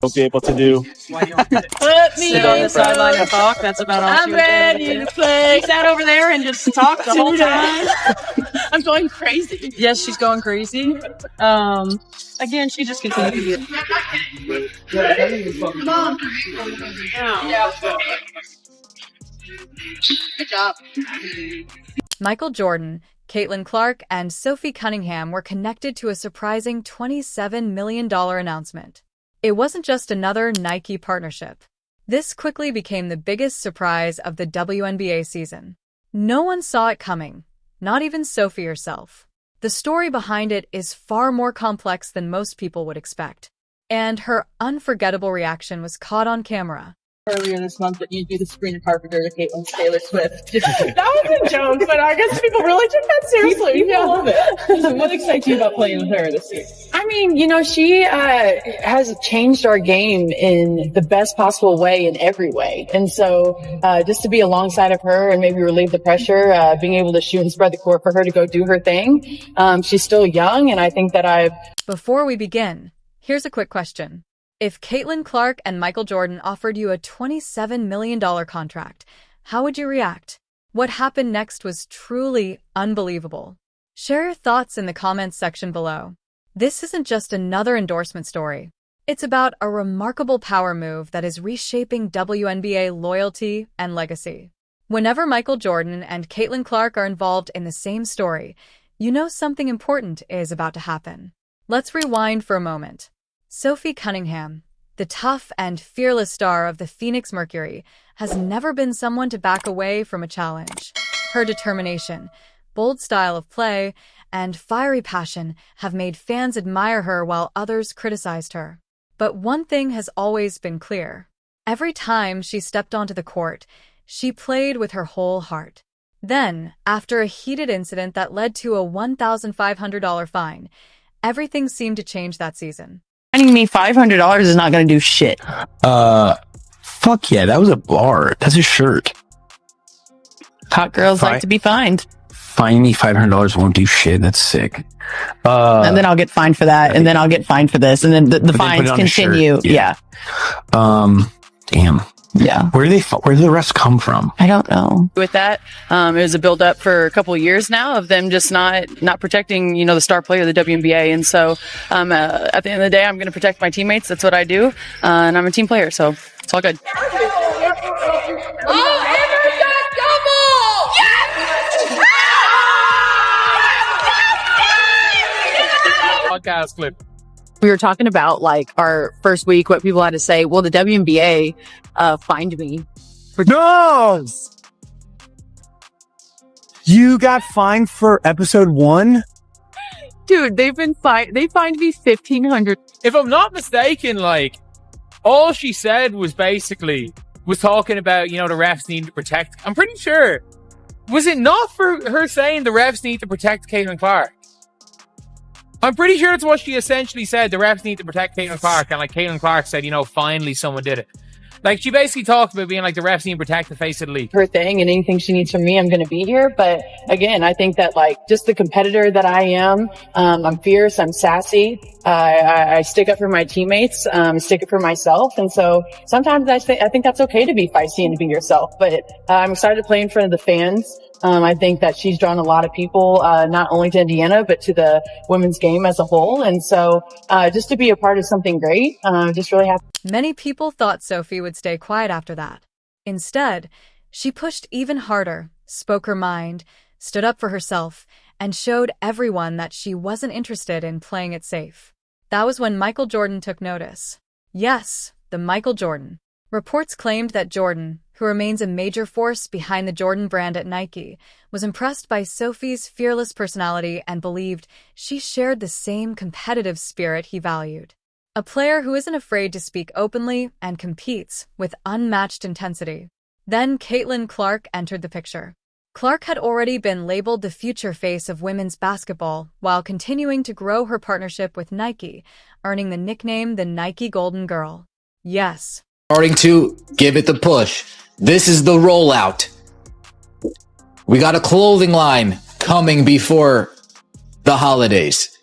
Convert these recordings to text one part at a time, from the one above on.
Won't be able to do. Put me on the sideline and talk. That's about all. I'm ready to play. Sat over there and just talked the whole time. I'm going crazy. Yes, she's going crazy. Again, she just continues. Good job. Michael Jordan, Caitlin Clark, and Sophie Cunningham were connected to a surprising $27 million announcement. It wasn't just another Nike partnership. This quickly became the biggest surprise of the WNBA season. No one saw it coming, not even Sophie herself. The story behind it is far more complex than most people would expect, and her unforgettable reaction was caught on camera. Earlier this month that you'd be the Sabrina Carpenter to Caitlin's Taylor Swift. That was a joke, but I guess people really took that seriously. People love it. What excites you about playing with her this year? I mean, she has changed our game in the best possible way in every way. And so just to be alongside of her and maybe relieve the pressure, being able to shoot and spread the court for her to go do her thing. She's still young, and I think that Before we begin, here's a quick question. If Caitlin Clark and Michael Jordan offered you a $27 million contract, how would you react? What happened next was truly unbelievable. Share your thoughts in the comments section below. This isn't just another endorsement story. It's about a remarkable power move that is reshaping WNBA loyalty and legacy. Whenever Michael Jordan and Caitlin Clark are involved in the same story, you know something important is about to happen. Let's rewind for a moment. Sophie Cunningham, the tough and fearless star of the Phoenix Mercury, has never been someone to back away from a challenge. Her determination, bold style of play, and fiery passion have made fans admire her while others criticized her. But one thing has always been clear. Every time she stepped onto the court, she played with her whole heart. Then, after a heated incident that led to a $1,500 fine, everything seemed to change that season. finding me $500 is not going to do shit. Fuck yeah, that was a bar. That's a shirt. Hot girls like to be fined. Finding me $500 won't do shit. That's sick. And then I'll get fined for that, and then I'll get fined for this, and then the fines continue. Yeah. Damn. Yeah. Where do the rest come from? I don't know. With that, it was a build up for a couple of years now of them just not protecting, the star player of the WNBA. And so, at the end of the day, I'm going to protect my teammates. That's what I do. And I'm a team player. So it's all good. Podcast clip. We were talking about our first week, what people had to say. Well, the WNBA fined me. No! You got fined for episode 1? Dude, they fined me $1,500. If I'm not mistaken, all she said was talking about, the refs need to protect. I'm pretty sure. Was it not for her saying the refs need to protect Caitlin Clark? I'm pretty sure it's what she essentially said. The refs need to protect Caitlin Clark. And Caitlin Clark said, finally someone did it. She basically talked about being the refs need to protect the face of the league. Her thing, and anything she needs from me, I'm going to be here. But again, I think that just the competitor that I am, I'm fierce, I'm sassy. I stick up for my teammates, stick up for myself. And so sometimes I think that's okay to be feisty and to be yourself. But I'm excited to play in front of the fans. I think that she's drawn a lot of people, not only to Indiana, but to the women's game as a whole. And so just to be a part of something great, just really happy. Many people thought Sophie would stay quiet after that. Instead, she pushed even harder, spoke her mind, stood up for herself, and showed everyone that she wasn't interested in playing it safe. That was when Michael Jordan took notice. Yes, the Michael Jordan. Reports claimed that Jordan, who remains a major force behind the Jordan brand at Nike, was impressed by Sophie's fearless personality and believed she shared the same competitive spirit he valued. A player who isn't afraid to speak openly and competes with unmatched intensity. Then Caitlin Clark entered the picture. Clark had already been labeled the future face of women's basketball while continuing to grow her partnership with Nike, earning the nickname the Nike Golden Girl. Yes. Starting to give it the push. This is the rollout. We got a clothing line coming before the holidays.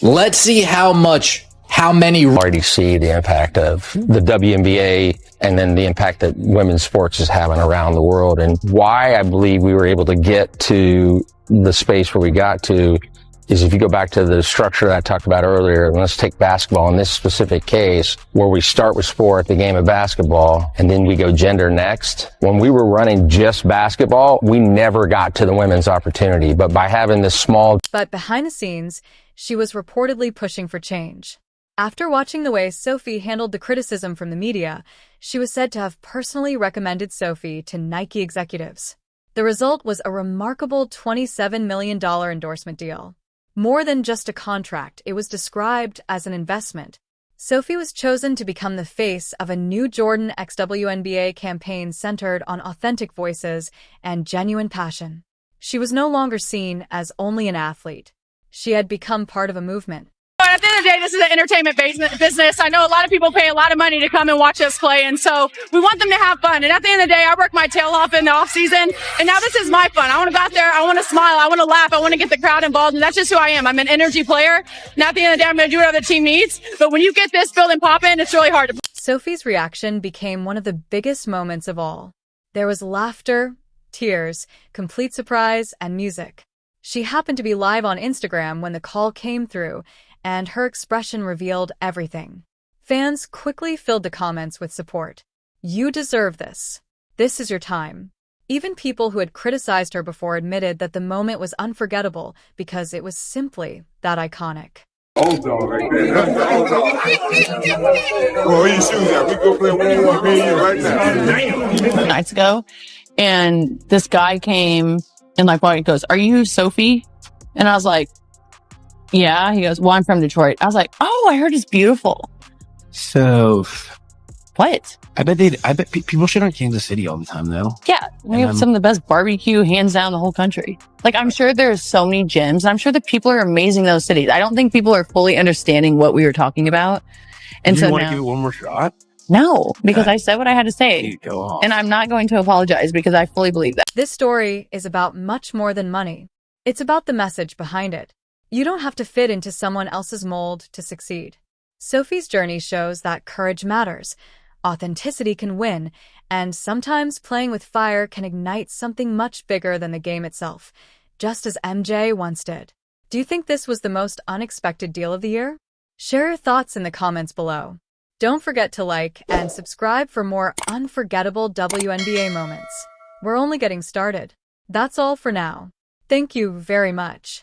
Let's see how much How many Already see the impact of the WNBA and then the impact that women's sports is having around the world, and why I believe we were able to get to the space where we got to is if you go back to the structure that I talked about earlier, and let's take basketball in this specific case, where we start with sport, the game of basketball, and then we go gender next. When we were running just basketball, we never got to the women's opportunity, but by having this small... But behind the scenes, she was reportedly pushing for change. After watching the way Sophie handled the criticism from the media, she was said to have personally recommended Sophie to Nike executives. The result was a remarkable $27 million endorsement deal. More than just a contract, it was described as an investment. Sophie was chosen to become the face of a new Jordan x Wnba campaign centered on authentic voices and genuine passion. She was no longer seen as only an athlete. She had become part of a movement. At the end of the day, this is an entertainment business. I know a lot of people pay a lot of money to come and watch us play, and so we want them to have fun. And at the end of the day, I work my tail off in the off season, and now this is my fun. I want to go out there, I want to smile, I want to laugh, I want to get the crowd involved, and that's just who I am. I'm an energy player, and at the end of the day, I'm going to do whatever the team needs. But when you get this building popping, it's really hard to. Sophie's reaction became one of the biggest moments of all. There was laughter, tears, complete surprise, and music. She happened to be live on Instagram when the call came through, and her expression revealed everything. Fans quickly filled the comments with support. You deserve this. This is your time. Even people who had criticized her before admitted that the moment was unforgettable because it was simply that iconic. Old dog right there. That's the old dog. Well, where your shoes at? We go play with me and you right now. Nights ago, and this guy came and he goes, "Are you Sophie?" And I was like, "Yeah." He goes, "Well, I'm from Detroit." I was like, "Oh, I heard it's beautiful." So... What? I bet people shit on Kansas City all the time, though. Yeah, we have some of the best barbecue, hands down, the whole country. I'm sure there's so many gyms, and I'm sure that people are amazing in those cities. I don't think people are fully understanding what we were talking about. And so you want to now, give it one more shot? No, because I said what I had to say. Go off. And I'm not going to apologize because I fully believe that. This story is about much more than money. It's about the message behind it. You don't have to fit into someone else's mold to succeed. Sophie's journey shows that courage matters, authenticity can win, and sometimes playing with fire can ignite something much bigger than the game itself, just as MJ once did. Do you think this was the most unexpected deal of the year? Share your thoughts in the comments below. Don't forget to like and subscribe for more unforgettable WNBA moments. We're only getting started. That's all for now. Thank you very much.